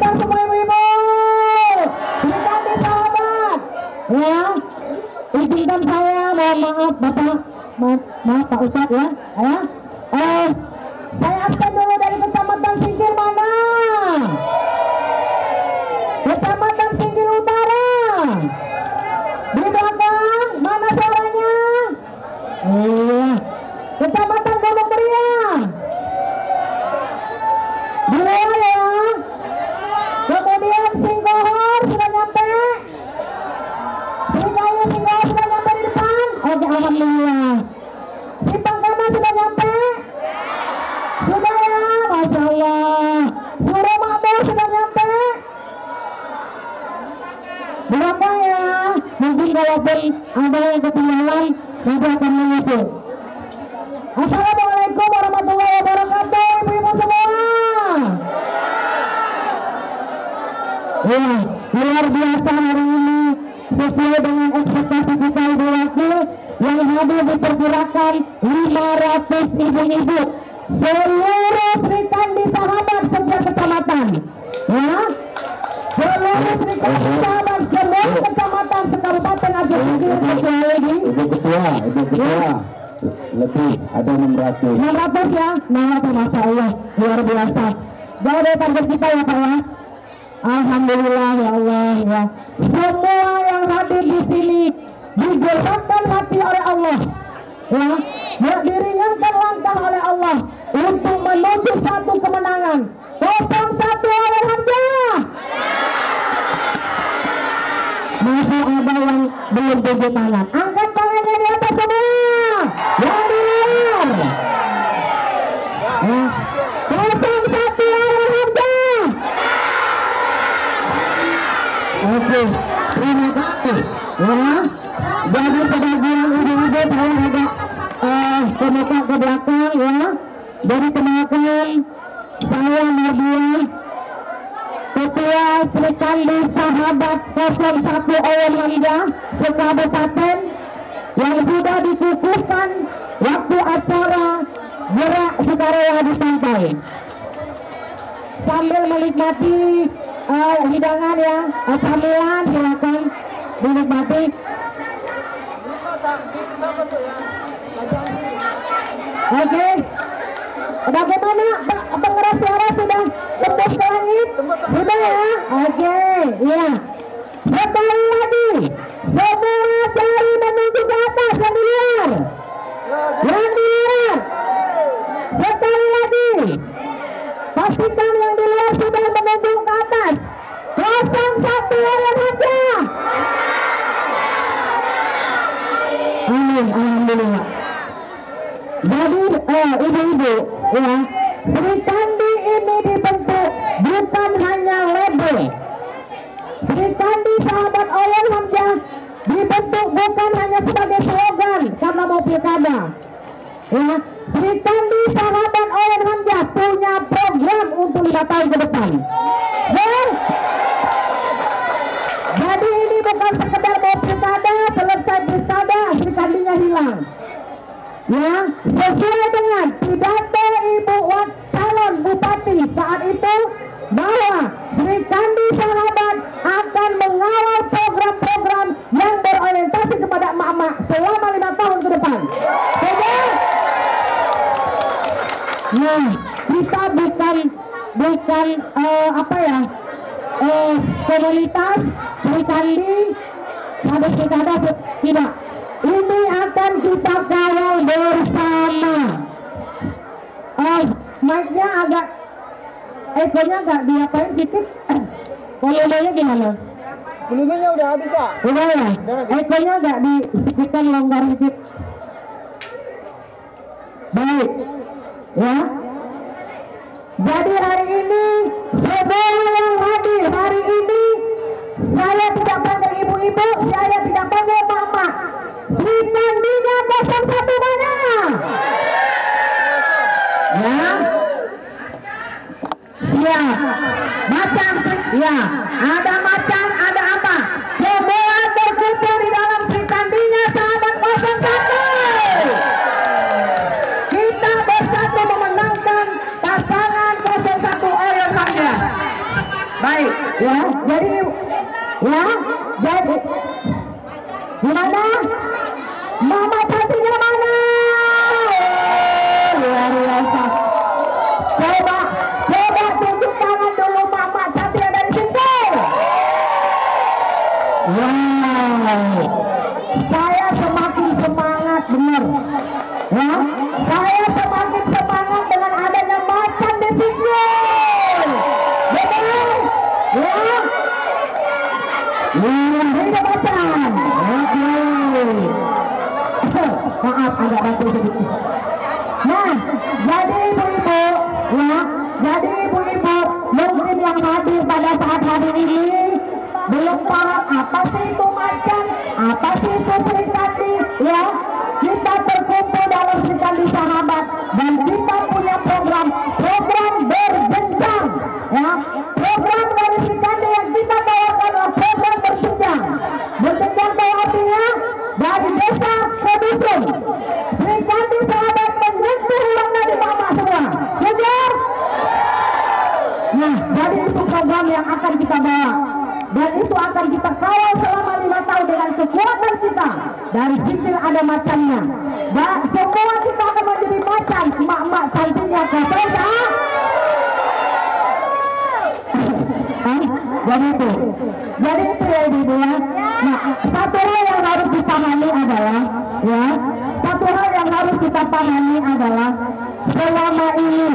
Datang semua ibu-ibu. Sri Kandi sahabat. Ya, izinkan saya, mohon maaf Bapak, maaf Pak Ustadz ya. Saya absen dulu dari Kecamatan Singkil mana? Kecamatan Singkil Utara. Di belakang, mana suaranya? Iya. Kecamatan Gunung Meriah. Di luar ya. Kemudian Singkohor sudah nyampe. Singkaya Singkohor sudah nyampe di depan. Oke, alhamdulillah. Simpangkana sudah nyampe. Sudah ya, Masya Allah. Suruh Makmur sudah nyampe. Belakang ya. Mungkin kalaupun ada yang ketinggalan, nanti akan menyusul. Assalamualaikum warahmatullahi wabarakatuh, ibu-ibu semua. Ya, luar biasa hari ini sesuai dengan ekspektasi kita ibu wakil yang hadir diperkirakan 500 ibu-ibu seluruh Sri Kandi sahabat setiap kecamatan. Ya, seluruh Sri Kandi sahabat seluruh kecamatan sekabupaten Aceh Singkil kecuali Ibu Ketua. Lebih ada 600 ya. 600, Masya Allah, luar biasa. Jauh dari target kita ya Pak ya. Alhamdulillah ya Allah ya. Semua yang hadir di sini digerakkan hati oleh Allah ya, diringankan langkah oleh Allah untuk menuju satu kemenangan. 01 oleh Hamzah. Masih ada yang belum tunjuk tangan. Angkat tangannya di atas semua. Yang di luar. Ya. 01 oleh Hamzah. Oke, terima kasih. Ya. Jadi sebagian ibu-ibu saya agak kemuka ke belakang ya. Dari kenalkan saya Nadia, Ketua Sri Kandi Sahabat 01 Owen Hamzah sekabupaten yang sudah dikukuhkan waktu acara gerak sukarela di pantai. Sambil menikmati hidangan ya, camilan silakan dinikmati. Oke, bagaimana pengeras suara sudah tembus ke langit? Sudah ya? Oke, ya. Sekali lagi, semua cari menuju ke atas yang di luar. Yang di luar. Sekali lagi, pastikan yang di luar sudah menuju ke atas. 01 oleh Hamzah. Amin, alhamdulillah. Jadi ibu-ibu ya, Sri Kandi ini dibentuk bukan hanya label. Sri Kandi sahabat Owen Hamzah dibentuk bukan hanya sebagai slogan karena mau pilkada. Ya, Sri Kandi sahabat Owen Hamzah punya program untuk 5 tahun ke depan. Ya. Jadi ini bukan sekedar mau pilkada, selesai pilkada Sri Kandinya hilang. Ya, sesuai dengan pidato Ibu calon Bupati saat itu bahwa Sri Kandi sahabat akan mengawal program-program yang berorientasi kepada emak-emak selama 5 tahun ke depan. Nah, kita bukan apa ya, komunitas Sri Kandi habis pilkada tidak. Ini akan kita kawal bersama. Mic-nya agak, ekornya agak diapain sedikit. Volumenya gimana? Volumenya udah habis Pak. Udah ya? Ekornya agak disedikitkan, longgar sedikit. Baik. Ya. Jadi hari ini semua yang hadir hari ini, saya tidak panggil ibu-ibu, saya tidak panggil mama. Sri Kandinya 01 mana? Ya. Siap. Macan, ya. Ada macan, ada apa? Semua terkumpul di dalam Sri Kandinya sahabat 01. Kita bersatu memenangkan pasangan 01 Owen Hamzah. Baik. Ya, jadi ya, jadi gimana? Mama cantiknya mana? Luar biasa. Coba tunjuk tangan dulu mama cantiknya dari sini. Wow, saya semakin semangat bener. Ya, saya semakin semangat dengan adanya macan di sini. Betul? Ya. Ini macan. Oke. Maaf agak bantu sedikit. Nah, jadi ibu-ibu, ya, jadi ibu-ibu mungkin yang hadir pada saat hari ini belum paham apa sih itu macan, apa sih itu Sri Kandi, ya. Kita terkumpul dalam Sri Kandi Sahabat dan kita punya program berjenjang, ya. Program dari Sri Kandi yang kita tawarkan adalah program berjenjang. Berjenjang itu artinya dari desa ke dusun. Sri Kandi Sahabat menyentuh ruang dari mama semua. Setuju? Nah, jadi itu program yang akan kita bawa. Dan itu akan kita kawal selama 5 tahun dengan kekuatan kita. Dari sitil ada macannya. Dan semua kita akan menjadi macan. Mak-mak cantiknya Kososa. Jadi itu ya ibu ya. Nah, satu hal yang harus dipahami adalah, ya, satu hal yang harus kita pahami adalah selama ini,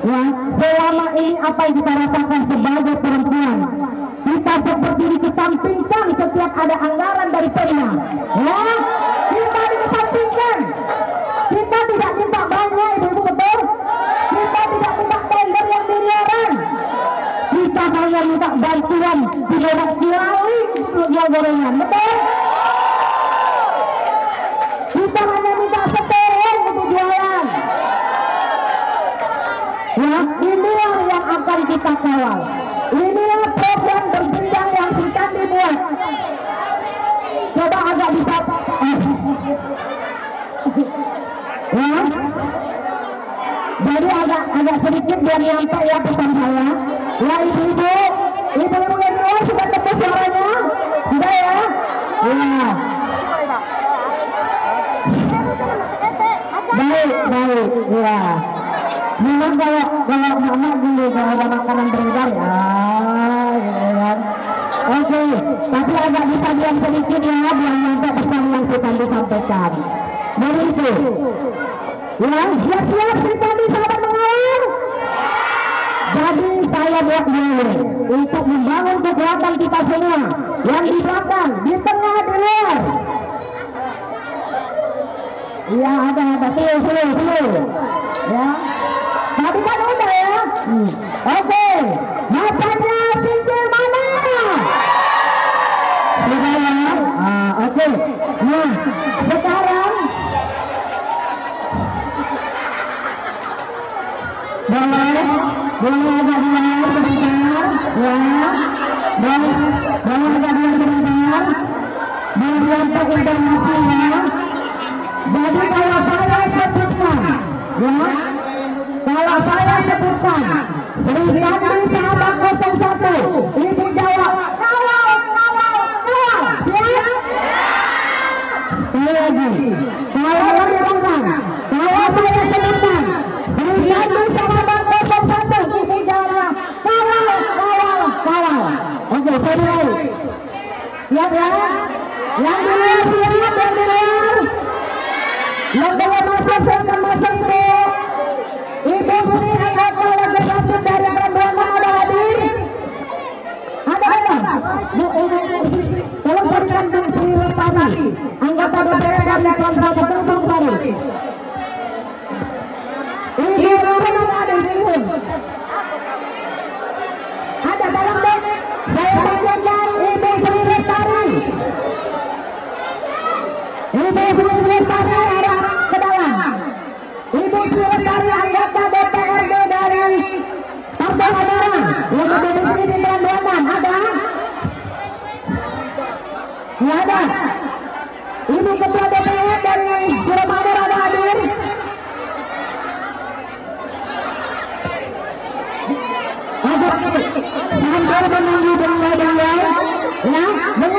ya, selama ini apa yang kita rasakan sebagai perempuan, kita seperti dikesampingkan setiap ada anggaran dari Pemda, ya, kita dikesampingkan. Kita tidak minta banyak ibu-ibu, betul? Kita tidak minta tender yang miliaran. Kita hanya minta bantuan di bawah kirali untuk jual gorengan, betul? Kita hanya minta sepele untuk jualan. Ya, inilah yang akan kita kawal. Inilah program berjenjang yang Sri Kandi buat. Coba agak bisa. Ya. Jadi agak sedikit biar nyampe ya pesan saya. Ya ibu-ibu yang luar sudah tembus suaranya? Sudah ya? Ya. Baik, ya. Memang kalau mama dulu kalau ada makanan beredar ya, ya. Oke, tapi agak bisa diam sedikit ya, biar nyampe pesan yang kita disampaikan. Dari itu, ya, siap-siap Sri Kandi Sahabat mengawal. Jadi saya buat dulu untuk membangun kekuatan kita semua yang di belakang, di tengah, di luar. Ya ada slow. Ya. Tadi kan udah ya. Oke. Macannya singkir mana? Sudah ya. Oke. Nah, sekarang boleh agak diam sebentar, ya. Boleh agak diam sebentar. Melihat informasinya. Jadi kalau saya sebutkan, ya, kalau saya sebutkan Sri Kandi Sahabat 01, ibu jawab kawal. Siap? Sekali lagi, kalau saya sebutkan Sri Kandi Sahabat 01, ibu jawab kawal. Oke, saya mulai. Siap ya? Yang di luar siap, yang di luar. Yang belum masuk silahkan masuk ibu. Ibu Sri anggota legislatif dari perempuan ada hadir? Ada? Bu ini tolong berikan Sri Lestari, anggota DPR dari Kontra Betul Sari. Ibu Sri ada di sini. Ada dalam dek. Saya panggilkan Ibu Sri Lestari. Ibu Sri Lestari ada ke dalam. Ibu Sri Lestari anggota DPRD dari Partai Hanura yang ada di sini di Berandaman. Ada? Ya ada. Ibu Ketua DPR dari Suramadu ada hadir? Ada. Sambil menunggu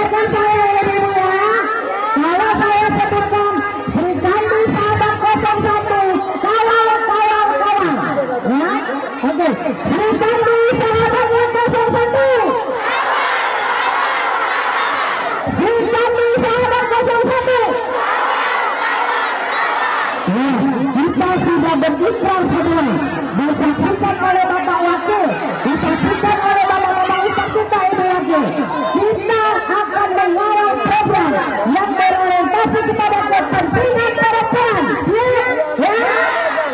dengarkan saya ya Ibu ya. Kalau saya sebutkan Sri Kandi sahabat 01, kawal ya. Oke, Sri Kandi sahabatnya 01. Sri Kandi sahabat 01. Ya, kita sudah berikrar semua, disaksikan oleh Bapak Wakil, disaksikan oleh Bapak Ustaz kita Ibu Wakil. Kita akan mengawal program yang berorientasi kepada kepentingan perempuan. Ya,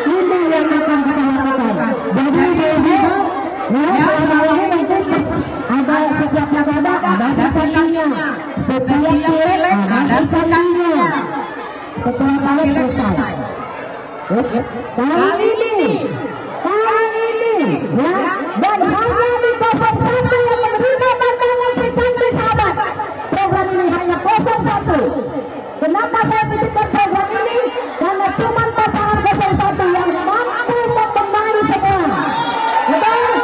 ini yang akan kita lakukan. Jadi Ibu, selama ini mungkin ada setiap negara ada sisanya, setiap pilek ada sisanya. Setelah kali selesai. Kali ini ya, dan hanya di 01 yang menerima tantangan Sri Kandi sahabat. Program ini hanya 01. Kenapa saya titipkan program ini? Karena cuma pasangan 01 yang mampu membenahi semua. Betul?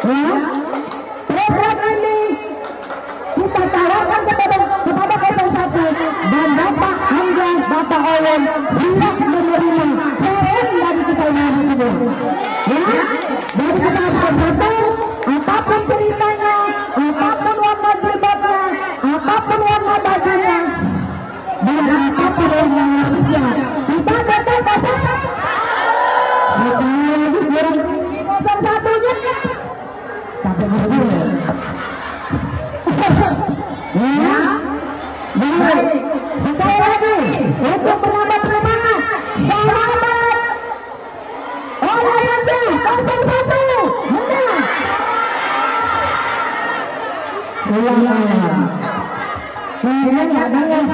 Ya, program ini kita tawarkan kepada 01 dan Bapak Hamzah, Bapak Owen siap menerima CM dari kita ini semua. Ya, dari kita 01, apapun ceritanya, apapun warna jilbabnya, apapun warna bajunya, dan apapun warna rambutnya, kita datang pasangan. Kita lagi kurang 01-nya. Sampai berdua. Ya, baik. Sekali lagi untuk menambah semangat, sahabat olahraga 01 menang. Ulang. Kemudian jangan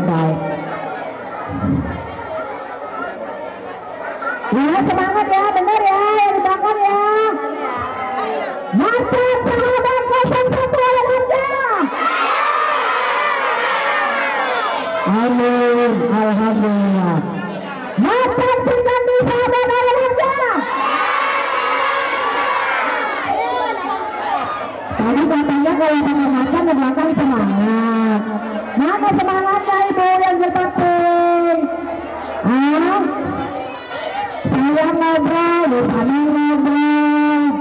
baik. Ya, semangat ya, benar ya, yang di belakang ya. Macet sahabat 01 olahraga. Amin, alhamdulillah. Macet Sri Kandi sahabat olahraga. Tadi katanya kalau kita makan di belakang semangat. Mana semangatnya Ibu yang berpatung? Saya ngobrol, di sana ngobrol.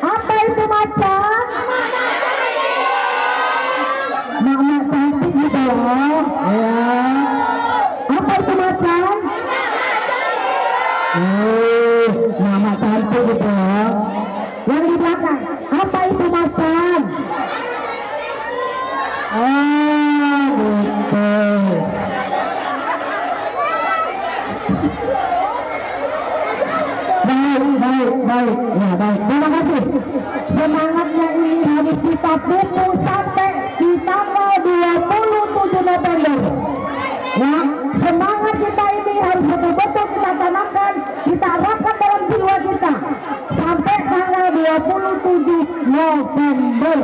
Apa itu macan? Mama cantik gitu loh. Ya. Apa itu macan? Mama cantik gitu loh. Yang di belakang, apa itu macan? Oh, gitu. Baik. Ya, baik. Terima kasih. Semangatnya ini harus kita tunggu sampai di tanggal 27 November. Ya, semangat kita ini harus betul-betul kita tanamkan, kita arahkan dalam jiwa kita sampai tanggal 27 November.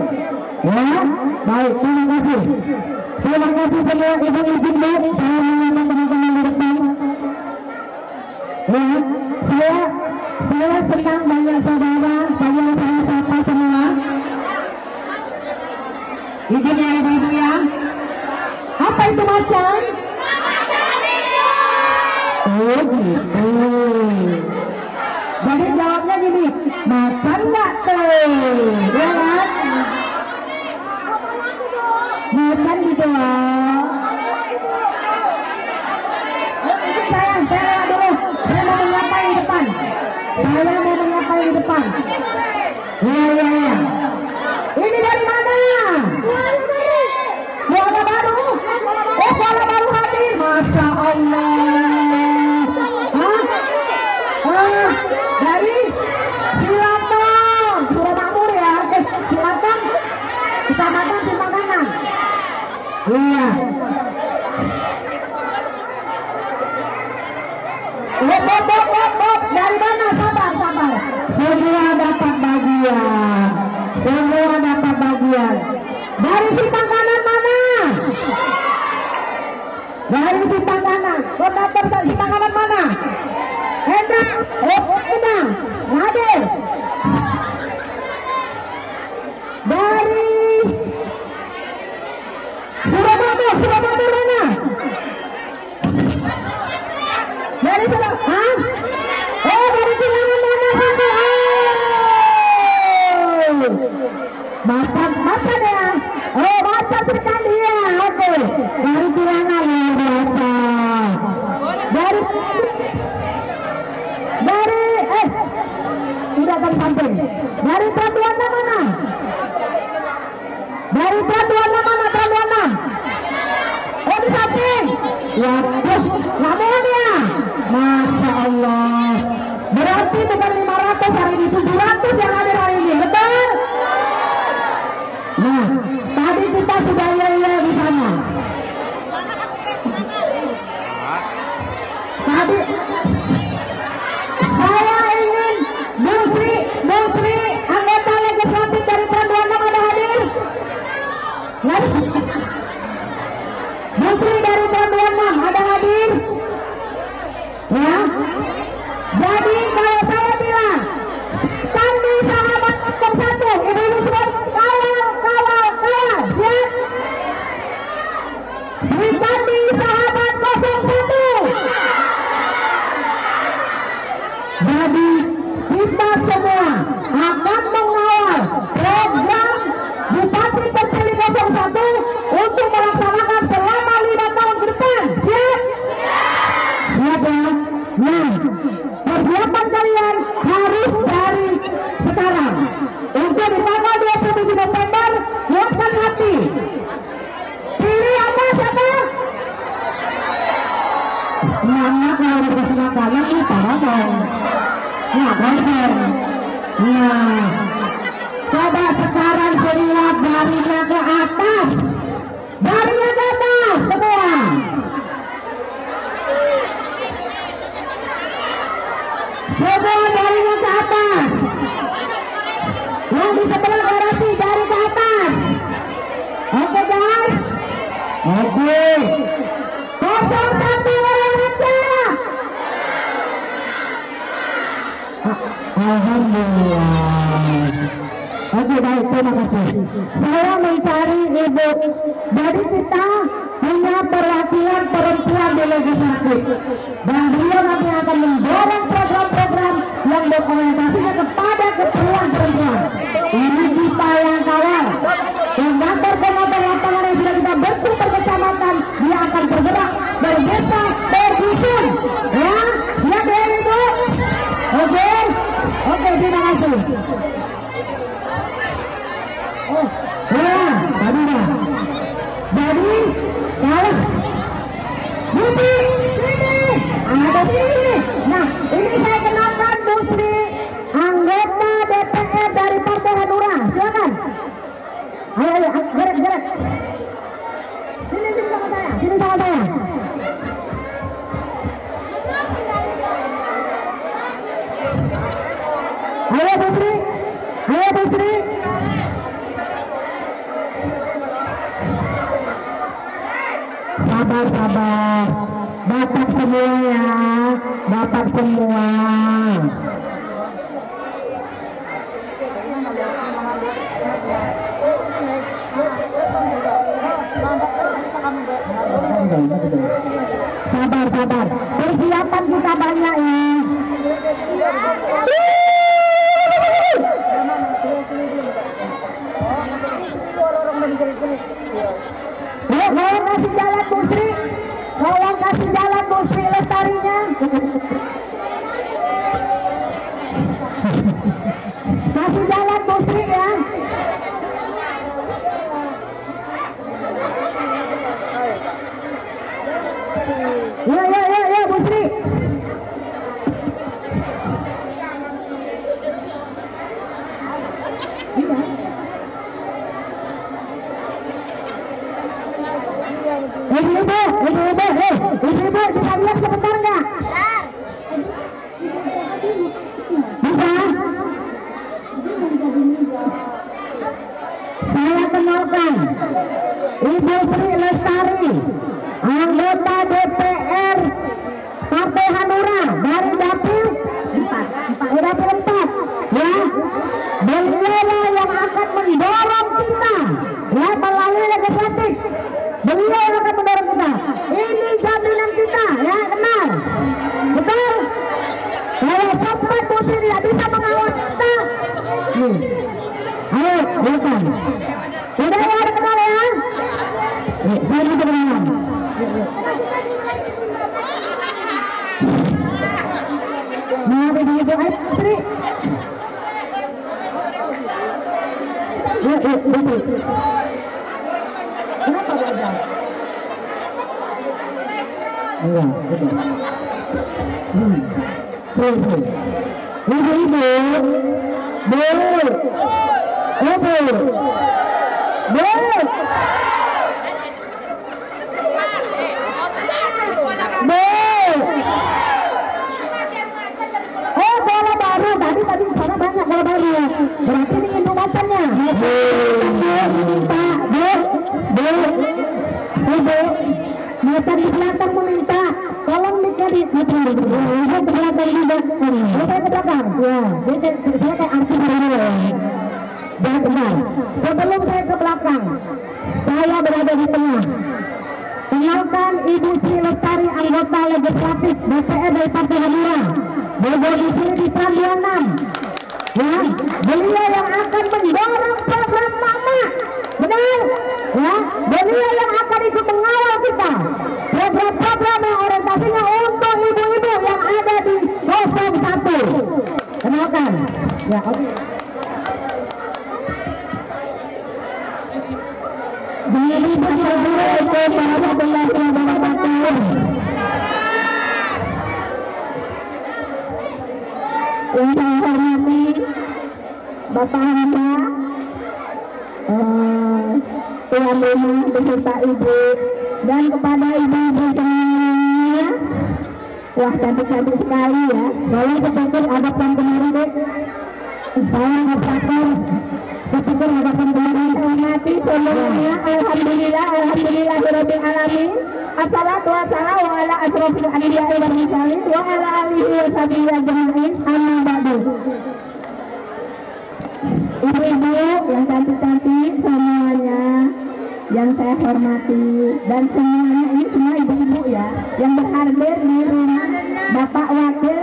Ya, baik. Terima kasih. Terima kasih semua Ibu izin Bu, saya menyapa teman-teman di depan. Ya, saya senang banyak saudara, saya sapa semua. Izin ya Ibu-ibu ya. Apa itu macan? Oh gitu. Jadi jawabnya gini, macan nggak tuh? Ya kan? Macan gitu loh. Saya dulu, saya mau menyapa di depan. Iya. Ini dari mana? Kuala Baru. Oh, Kuala Baru hadir. Masya Allah. Dari Silatang, Suramadu ya. Silatang, Kecamatan Simpangkanan. Iya. Dari mana, Sahabat? bagian. Semua dapat bagian. Dari simpang kanan mana? Dari simpang kanan. Koordinator simpang kanan mana? Endang. Oh, Endang. Nadir. Dari Surabaya mana? Dari Surabaya. Oh, dari Bilangan mana sampai? Baca ya. Oh, baca sekali ya. Oke. Dari Bilangan luar biasa. Tidak akan samping. Dari Pratuana mana? Dari Pratuana mana? Pratuana. Oh, di samping. Waduh, namun ya. Masya Allah. Berarti bukan 500 hari ini, 700 yang hadir hari ini, betul? Nah, tadi kita sudah ya di sana. Tadi saya ingin Busri anggota legislatif dari Pratuana ada hadir? Busri dari Pratuana ada hadir? Ya. Jadi kalau saya bilang Kandi sahabat 01, ibu-ibu sudah kawal, siap? Sri Kandi sahabat 01. Jadi kita semua akan mengawal program Bupati Terpilih 01 untuk melaksanakan selama 5 tahun ke depan. Siap? Siap ya? Nah, persiapan kalian harus dari sekarang. Untuk di tanggal 27 November, kuatkan hati. Pilih apa siapa? Mana kalau dikasih makanan kita ngomong. Nah, konser. Nah, coba sekarang semua darinya ke atas. Darinya ke atas, semua. Semua darinya ke atas. Yang di sebelah garasi dari ke atas. Oke guys. Oke. 01 orang aja. Alhamdulillah. Oke baik, terima kasih. Saya mencari ibu. Jadi kita punya perwakilan perempuan di legislatif, dan beliau nanti akan mendorong program-program yang berorientasinya kepada keperluan perempuan. Ini kita yang kawal. Koordinator lapangan yang sudah kita bentuk per kecamatan, dia akan bergerak dari desa per dusun. Ya, siap ya ibu. Oke, terima kasih. Oh, ya, tadi dah. Jadi, kalau Busri, sini, ada sini. Nah, ini saya kenalkan Busri, anggota DPR dari Partai Hanura. Silakan. Ayo, gerak. Sini sama saya. Ayo Busri. Sabar. Bapak semua ya. Bapak semua. Sabar. Persiapan kita banyak ya. Tolong kasih jalan Busri Lestarinya. Kasih jalan Busri ya. Ya Busri. Ibu, bisa lihat sebentar nggak? Bisa? anggota DPR Partai Hanura dari dapil 4 ya. Beliau yang akan mendorong kita ya melalui legislatif. Beliau yang akan mendorong kita. Ini jaminan kita ya, kenal. Betul. Kalau Sobat Putri tidak bisa mengawal kita, ayo silakan. Sudah ya, ada kenal ya. Saya mau kenalan. Mengapa begitu Astri? Betul. Kenapa belajar? Iya, betul. Ibu-ibu, bola baru tadi sana banyak bola baru. Berarti ini induk macannya. Ibu, macan di belakang meminta tolong nikah di belakang juga. Saya ke belakang. Ya, jadi saya kayak artis dulu ya. Jangan kenal. Sebelum saya ke belakang, saya berada di tengah. Kenalkan Ibu Sri Lestari, anggota legislatif DPR dari Partai Hanura. Beliau di sini di Prambanan 6. Ya, beliau yang akan mendorong program Mama. Benar? Ya, beliau yang akan ikut mengawal kita. Program-program yang orientasinya untuk ibu-ibu yang ada di 01. Kenalkan. Ya, oke. Jadi yang saya hormati Bapak Hamza, tuan rumah beserta ibu, dan kepada ibu-ibu semuanya. Wah, cantik-cantik sekali ya. Kalau sepikir ada kemarin deh, saya ngapakkan sepikir ada kemarin. Saya hormati semuanya. Alhamdulillahirabbil alamin. Assalatu wassalamu ala asrofil anbiya'i wal mursalin wa ala alihi wa sahbihi ajma'in. Amma ba'du. Ibu-ibu yang cantik-cantik semuanya, yang saya hormati, dan semuanya ini semua ibu-ibu ya yang berhadir di rumah Bapak Wakil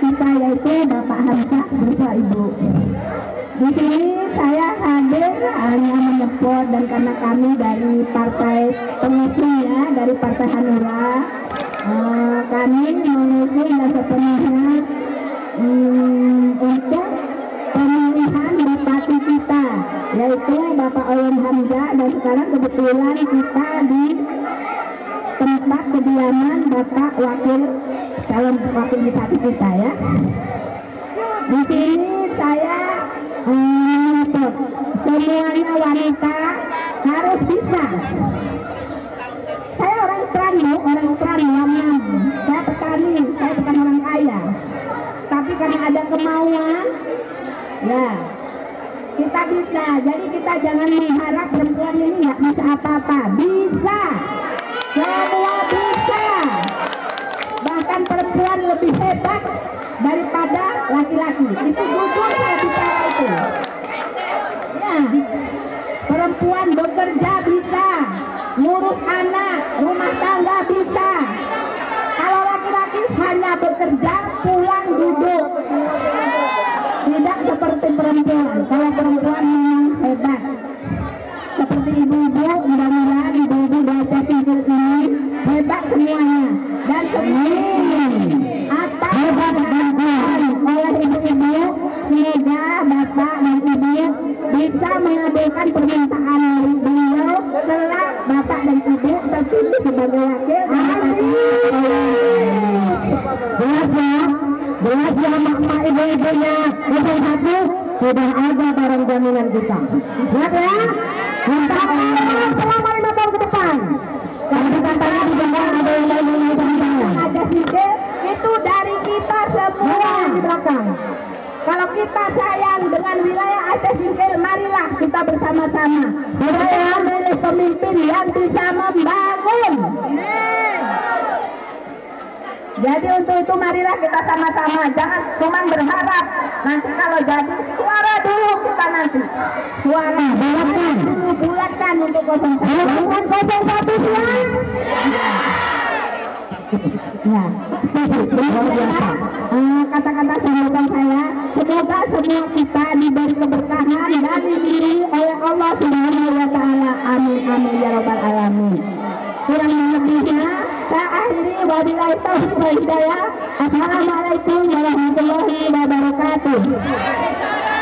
kita, yaitu Bapak Hamza bersama Ibu. Di sini saya hadir hanya menyebut, dan karena kami dari partai pengusungnya dari Partai Hanura, kami mengusung dan sepenuhnya untuk pemilihan bupati kita, yaitu Bapak Olon Hamza, dan sekarang kebetulan kita di tempat kediaman Bapak calon wakil bupati kita ya. Di sini saya menuntut semuanya wanita harus bisa. Saya orang Kran, Lam. Saya petani, saya bukan orang kaya. Tapi karena ada kemauan, ya kita bisa. Jadi kita jangan mengharap perempuan ini nggak bisa apa-apa. Bisa, semua bisa. Bahkan perempuan lebih hebat daripada laki-laki. Itu jujur saya bicara itu. Ya, perempuan bekerja bisa, ngurus anak, rumah tangga bisa. Kalau laki-laki hanya bekerja, pulang duduk. Tidak seperti perempuan. Kalau perempuan memang hebat. Seperti ibu-ibu, mudah-mudahan ibu-ibu baca single ini hebat semuanya. Dan semua atas bantuan oleh ibu-ibu, semoga Bapak dan Ibu bisa mengabulkan permintaan beliau kelak Bapak dan Ibu terpilih sebagai wakil. Jelas ya mak-mak ibu-ibunya nomor 1 sudah ada barang jaminan kita. Siap ya? Kita selama 5 tahun ke depan. Kalau katanya di depan ada yang lain ada sikil, itu dari kita semua di belakang. Kalau kita sayang dengan wilayah Aceh Singkil, marilah kita kita bersama-sama supaya memilih pemimpin yang bisa membangun. Jadi untuk itu marilah kita sama-sama, jangan cuma berharap nanti kalau jadi suara dulu kita nanti suara bulatkan untuk 01 suara. Ya, kata-kata sambutan saya, semoga semua kita diberi keberkahan dan dilindungi oleh Allah Subhanahu wa Ta'ala. Amin amin ya rabbal alamin. Kurang lebihnya saya akhiri, wabillahi taufiq wal hidayah. Assalamualaikum warahmatullahi wabarakatuh.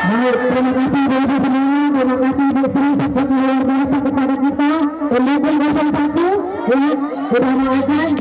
Baik, terima kasih Ibu semuanya, terima kasih Ibu Sri support luar biasa kepada kita. Pendukung 01 yang sudah melakukan